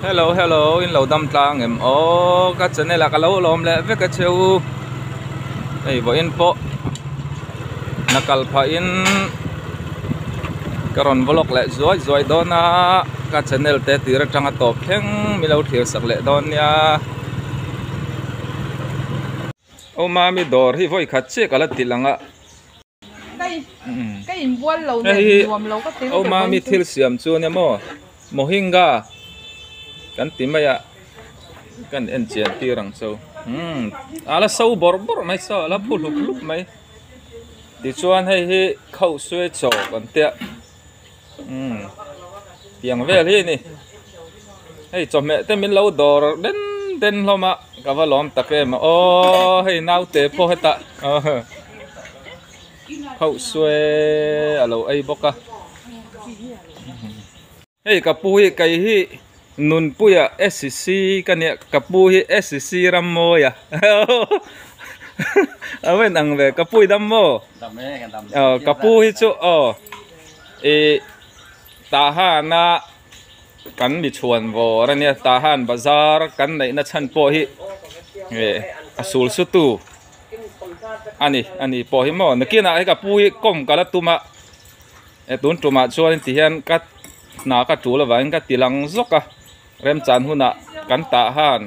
Hello hello in lâu đâm tlang em ô các chân này là cái lâu lom lẹ với cái chiều ấy với in po nakal pha in karon vlog lẹ rồi đó na các channel te tira trăng top theng mi lâu thiệt sắc lẹ đó nha ô mà mi đor hi voi khát chế cái là tilanga cái in buôn lâu này nuông lâu cái tiếng ô mà mi thiệt xiêm chu nha mo hinga kan timaya kan encien tirang so ala so bor mai so ala pulup mai ti chuan hei hi khau sue cho kan te tiang vel hi ni hei cho me te min lo dor den loma ka va lom take ma o hei nau te po heta khau sue alo ai boka hei ka pui kai hi nun puya SCC kania kapui SCC ramoya awen ang ve kapui dammo kapui chu tahana kan mi chuan vo rania tahan bazar kan nei na chan po hi asul sutu ani po hi mo nakina ai kapui kom kala tuma tun tuma chuan ti hian kat na ka tu la vain ka tilang zoka rem chan huna kan ta han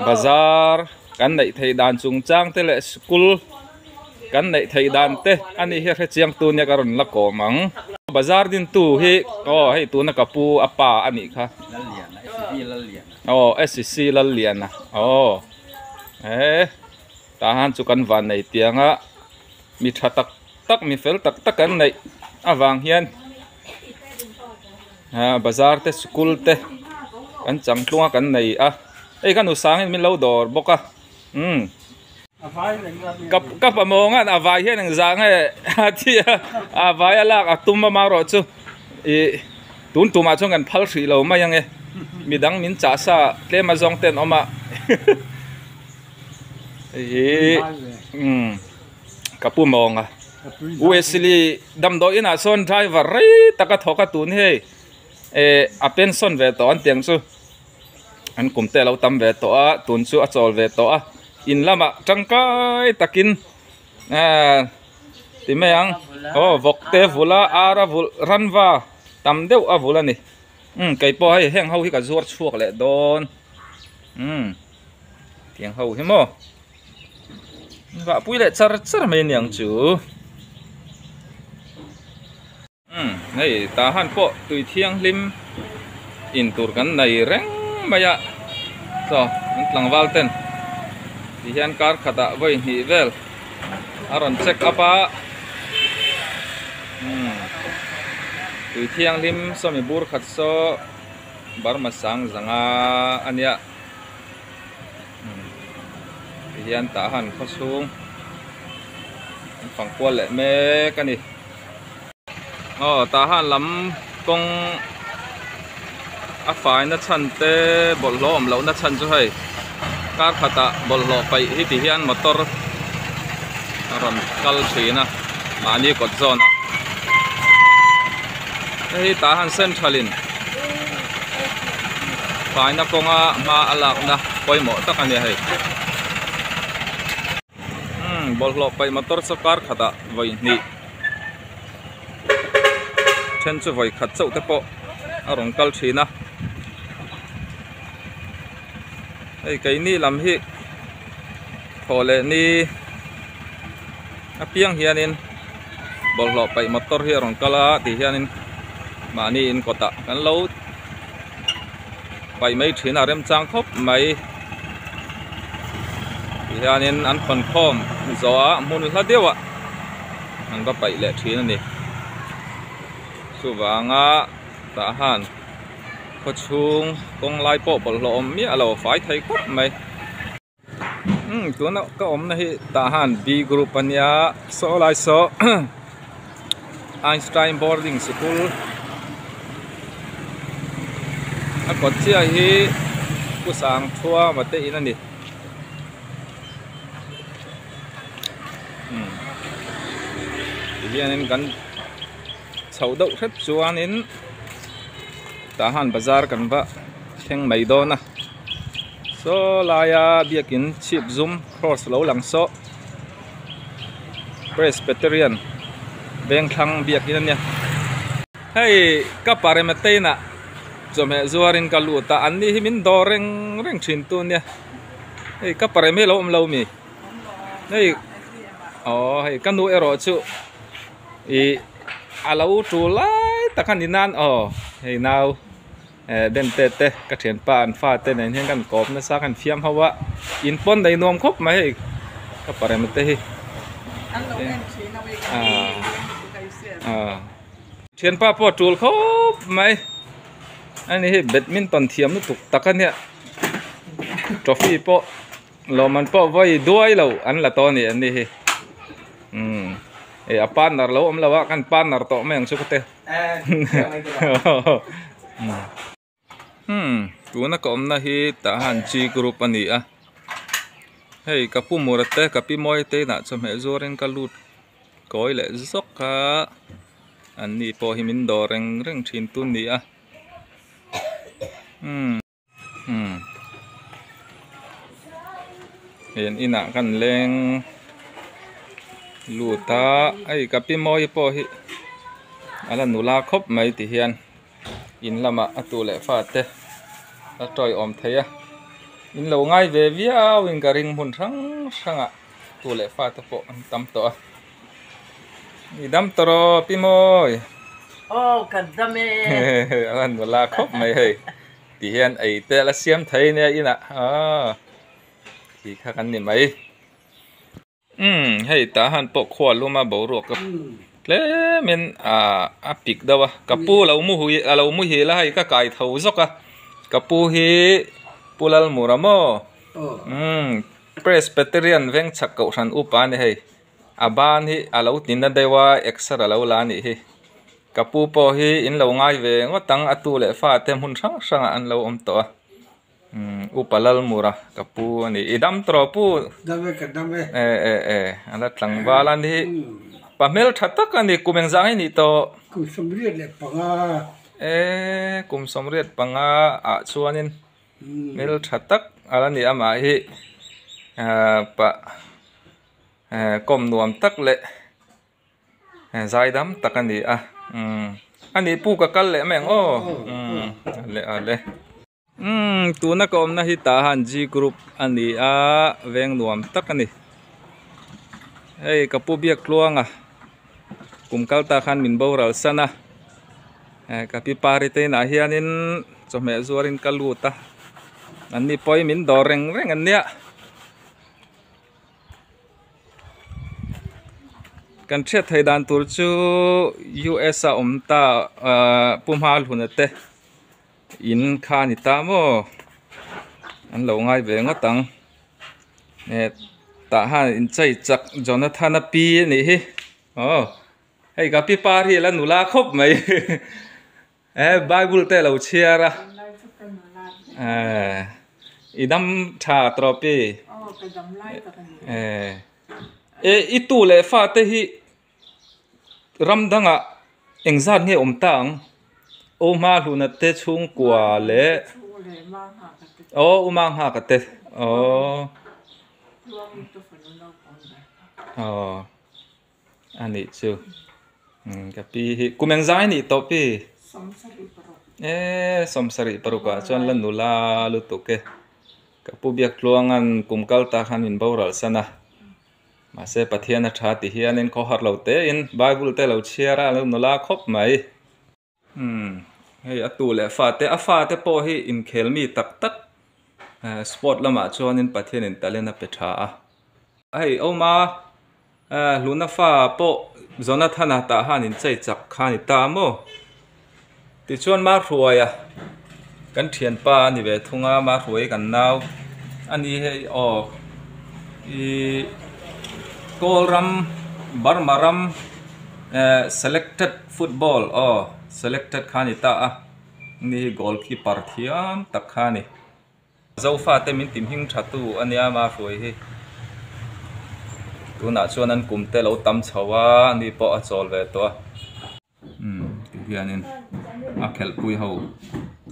bazar kan nei thei dan chung chang te le school kan nei thei dan te ani he he chiang tu nya karon la ko mang bazar din tu hi hei tu na kapu apa ani kha SCC lal lian na ta han chu kan van nei tianga mi tha tak mi fel tak kan nei awang hian bazar te school te kan chang tlunga kan nei ei kan usang min lo dor boka kap amonga avai hian ang zang he atia avai ala atumma maro chu tun tuma chung kan phal thri lo ma yang e midang min cha sa tlema zong ten oma kapu monga Wesley dam do ina son driver rei taka thoka tun he a pension ve to an tiang chu an kumte lo tam ve to a tun chu a chol ve to a in lama tangkai takin ti meang vokte vula ara vul ranwa tam deu a vula ni kai po hai heng ho hi ka zuar chuak le don tiang ho hi mo wa pui le char mai niang chu này ta han po tùy thiang lim in tur kan này reng maya so lang valten thì hian kar khata voi hi vel aron check apa tùy thiang lim so mi bur khat so bar ma sang zanga ania thì hian ta han kho sung phang kwal le me kani ta han lam kong a fai na chan te bol lom lo na chan chu hai kar khata bol lo pai hi ti hian motor ron kal thina mani kot zona hi ta han centralin fai na konga ma alak na poi mo ta kan hai bol lo pai motor sa kar khata voi ni chen chu voi khat chau te po arong kal thina ei kai ni lam hi khole ni apiang hianin bol lo pai motor hi arong kala ti hianin mani in kota kan lo pai mai thina rem chang khop mai ti hianin an phon khom zo a mun hla dewa an ba pai le thina ni vanga ta han ko chung kong lai po bol lo mi alo fai thai kop mai tu na ka om na hi ta han B group ania so lai so Einstein boarding school a ko chia hi ku sang thua ma te in ani hian kan chau deuh hret chuan in ta han bazar kan ba theng mai do na so laya biakin chip zoom cross lo lang so Presbyterian beng thang biakin ania hey ka pare matei na chome zuarin kaluta anni himin do reng reng thin tu nia hey ka pare me lo mi hey hey kanu ero chu i alo tu lai takan inan hey now den te ka thian pa an fa te nen hen kan kop na sa kan fiam hawa in pon dai nom khop mai hey ka pare matei hi thian pa po tul khop mai ani hi badminton thiam nu tuk takan ya trophy po lo man po voi duai lo an la to ni ani hi a partner lo om lawa kan partner to meng su te tu na ko om na hi ta han chi group ani a hey kapu murate kapi moi te na chome zoren kalut koi le zok ka ani po himin do reng reng thin tu ni a hiện ina kan leng luta ai kapi moi po hi ala nula khop mai ti hian in lama atu le fa te a troi om theya in lo ngai ve via wing ka ring hun thang sanga tu le fa te po tam to ni dam toro pi moi kadame ala nula khop mai hei ti hian ai te la siam thei ne ina thì khác ăn niệm ấy hay ta han bộ khoa luôn mà bảo ruột cấp lẽ mình áp bịch đâu à kapu lâu mu hi là hay cái cài thầu dốc à kapu hi pulal muramo Presbyterian veng chak cậu san upan hay aban hi lâu tin na dewa extra lâu lá ni hi kapu po hi in lâu ngay về ngó tăng atu lệ pha thêm hun sang sang ăn lâu om to upalal mura kapu ani idam tropu dame kadame ala tlangwalan hi pamel thatak ani kumeng zangai ni to kum somriat le panga kum somriat panga a chuanin mel thatak ala ni ama hi pa kom nuam tak le zaidam takani ani pu ka kal le meng le tu na ko na hi ta han G group ani veng nuam tak ani hey kapu biak luanga kumkal ta khan min boral sana kapi pari te na hianin chome zuarin kaluta anni poi min do reng reng ania kan thia thai dan tur chu US a omta pumhal hunate in kha ni ta mo an lo ngai ve nga tang ta ha in chai chak Jonathan pi ni hi hey ka pi par hi la nula khop mai Bible te lo chiara idam tha tropi itu le fa te hi ramdanga engzat nge omtang o ma luna te chung kwa le umang ha ka te ani chu ka pi hi kumeng zai ni to pi somsari paruka chon lan nula lu to ke ka pu biak luangan kumkal ta khan in boral sana ma se pathian tha ti hian in ko har lo te in Bible te lo chiara lo nula khop mai hey atu le fa te po hi in khel mi tak tak sport lama chuan in pathian in talena petha hey oma luna fa po Jonathan ta han in chai chak khani ta mo ti chuan ma ruaya kan thian pa ni ve thunga ma ruai kan naw ani hey Kolram Barmaram selected football selected khanita ni goalkeeper thiam tak khani zofa te min tim hing thatu ania ma roi hi tuna chuan an kum te lo tam chawa ni po a chol ve to hianin a khel pui ho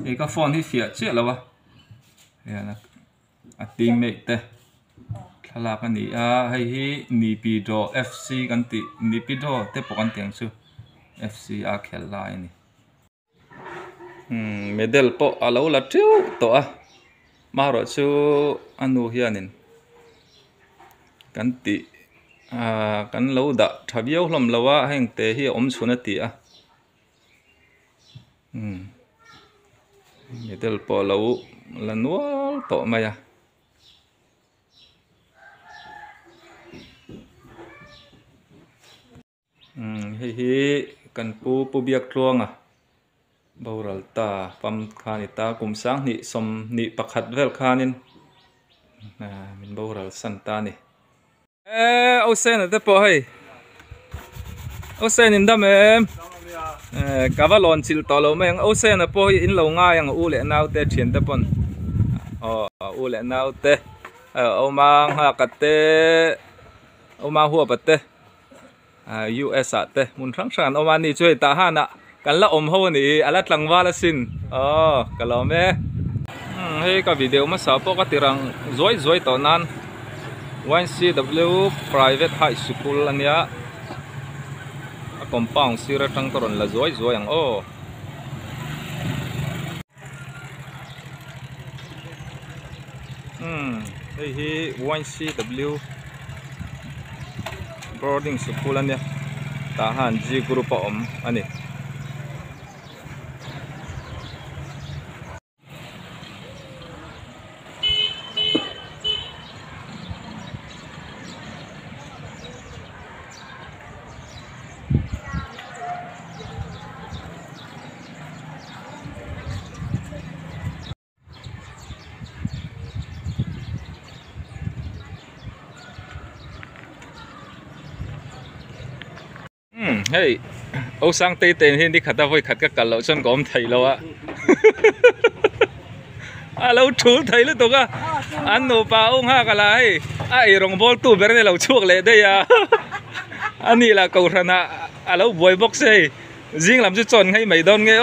cái các phone thì phía chết là ba là tiếng mẹ te là cái này hay hi Nipido FC kan ti Nipido te po kan tiang su FC khel lai ni medal po alo la tiu to ma ro chu anu hianin kan ti kan lo da thabiau hlom lawa heng te hi om chuna ti medal po lo la nual to maya hi kan pu biak tluang boral ta pam khani ta kum sang ni som ni pakhat vel khanin min boral san ta ni o sen te po hai o sen in dam em kavalon chil to lo meng o sen po in lo nga yang u le nau te thian te pon u le nau te o mang ha ka te o ma hua pa te US te mun thang san o mani chui ta hana kan la om ho ni ala tlangwa la sin ka lo me hei ka video ma sa po ka tirang zoi to nan 1CW private high school ania a compound sira tang toron la zoi ang hei hi 1CW boarding school ania tahan G group om ani hey ô sang tây tên hiện đi khát ta vui khát các cả lẩu chân gom thầy lâu lâu chú thầy luôn tụi anh nô pa ông ha cả lại rong bol tu berne lẩu chuộc lệ đây anh này là cầu thần lâu boy box ấy riêng làm cho tròn hay mày đòn nghe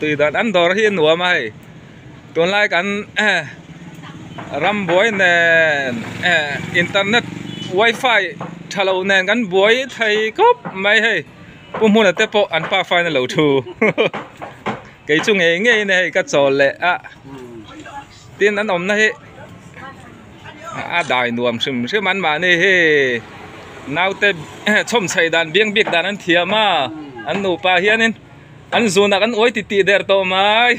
tùy đoạn ăn đòn hiên nua mày tuần lai cắn ram boy nè internet wifi thalo nen kan boy thai kop mai he pum huna te po an pa fine lo thu cái chung nghe này cái trò lệ tiên anh om na he đài nuam sum man ma ne he nau te chom chai dan biang biak dan an thiam an nu pa hianin an zuna kan oi ti der to mai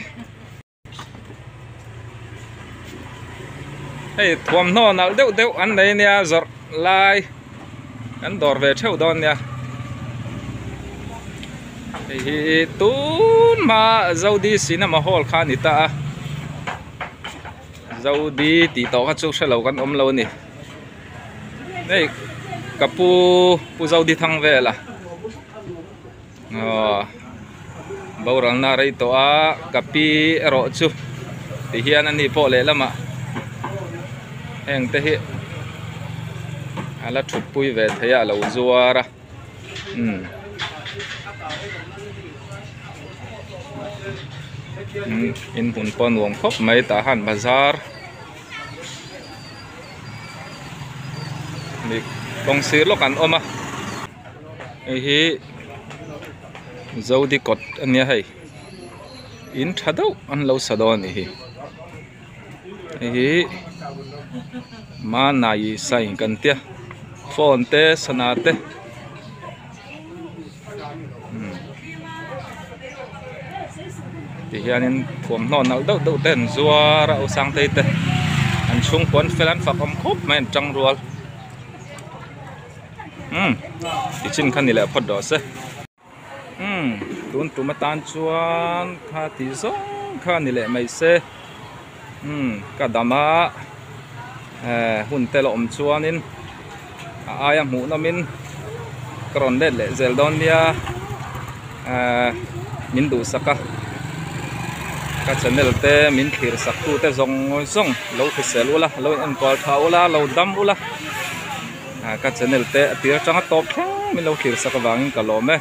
hey thuam no nal deu an nei nia zor lai kan dor ve theu don nia hi tun ma zodi cinema hall khan ni ta zodi ti to ka chu shalo kan om lo ni nei kapu zodi thang ve la borang na rei to kapi ro chu ti hian ani po le lama heng te hi ala thup pui ve thaya lo zuara in hun pon wong khop mai ta han bazar ni kong sir lo kan oma hi zodi kot ania hai in thadau an lo sadon hi ma nai sai kan tia phone te sana te thì hianin thuom non nal deuh ten zuara o sang tei te an chung pon felan fak om khop mai tang rual ti chin khan ni la phot do se tun tu matan chuan kha ti zong kha ni le mai se ka dama hun te lo om chuanin aya mu namin kron le zel don dia min du saka ka channel te min thir sak tu te zong lo khisel ula lo en kwal tha ula lo dam ula ka channel te tir changa top thang min lo thir sak wangin ka lo me